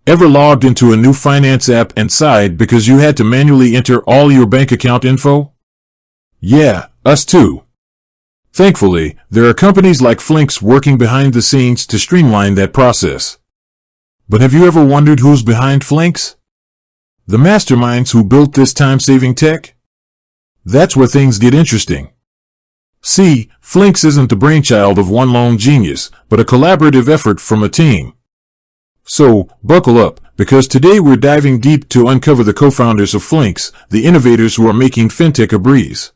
Ever logged into a new finance app and sighed because you had to manually enter all your bank account info? Yeah, us too. Thankfully, there are companies like Flinks working behind the scenes to streamline that process. But have you ever wondered who's behind Flinks? The masterminds who built this time-saving tech? That's where things get interesting. See, Flinks isn't the brainchild of one lone genius, but a collaborative effort from a team. So, buckle up, because today we're diving deep to uncover the co-founders of Flinks, the innovators who are making fintech a breeze.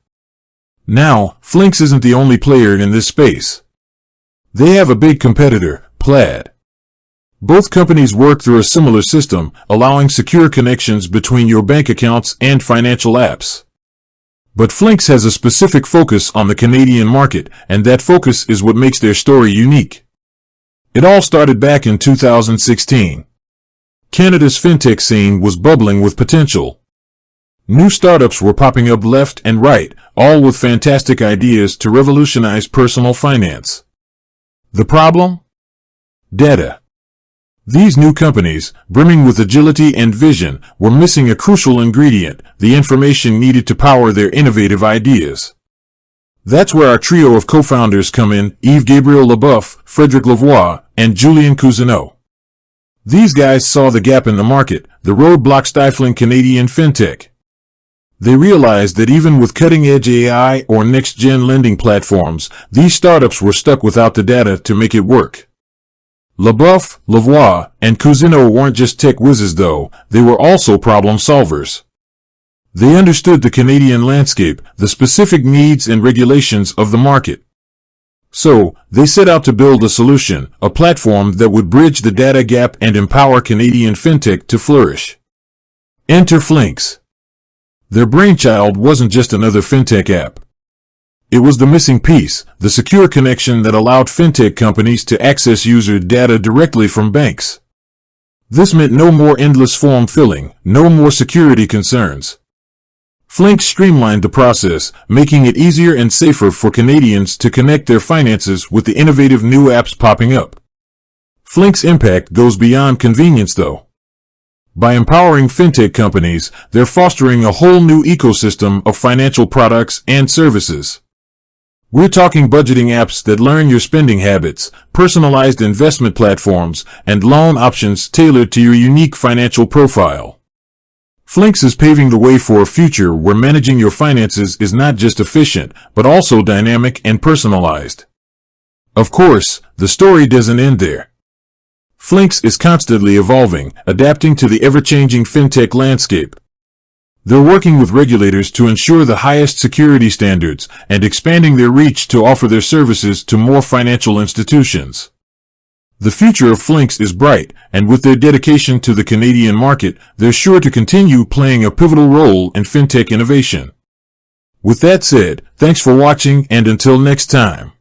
Now, Flinks isn't the only player in this space. They have a big competitor, Plaid. Both companies work through a similar system, allowing secure connections between your bank accounts and financial apps. But Flinks has a specific focus on the Canadian market, and that focus is what makes their story unique. It all started back in 2016. Canada's fintech scene was bubbling with potential. New startups were popping up left and right, all with fantastic ideas to revolutionize personal finance. The problem? Data. These new companies, brimming with agility and vision, were missing a crucial ingredient, the information needed to power their innovative ideas. That's where our trio of co-founders come in, Yves-Gabriel Leboeuf, Frédéric Lavoie, and Julien Cousineau. These guys saw the gap in the market, the roadblock stifling Canadian fintech. They realized that even with cutting-edge AI or next-gen lending platforms, these startups were stuck without the data to make it work. Leboeuf, Lavoie, and Cousineau weren't just tech whizzes though, they were also problem solvers. They understood the Canadian landscape, the specific needs and regulations of the market. So, they set out to build a solution, a platform that would bridge the data gap and empower Canadian fintech to flourish. Enter Flinks. Their brainchild wasn't just another fintech app. It was the missing piece, the secure connection that allowed fintech companies to access user data directly from banks. This meant no more endless form filling, no more security concerns. Flinks streamlined the process, making it easier and safer for Canadians to connect their finances with the innovative new apps popping up. Flinks' impact goes beyond convenience though. By empowering fintech companies, they're fostering a whole new ecosystem of financial products and services. We're talking budgeting apps that learn your spending habits, personalized investment platforms, and loan options tailored to your unique financial profile. Flinks is paving the way for a future where managing your finances is not just efficient, but also dynamic and personalized. Of course, the story doesn't end there. Flinks is constantly evolving, adapting to the ever-changing fintech landscape. They're working with regulators to ensure the highest security standards and expanding their reach to offer their services to more financial institutions. The future of Flinks is bright, and with their dedication to the Canadian market, they're sure to continue playing a pivotal role in fintech innovation. With that said, thanks for watching, and until next time.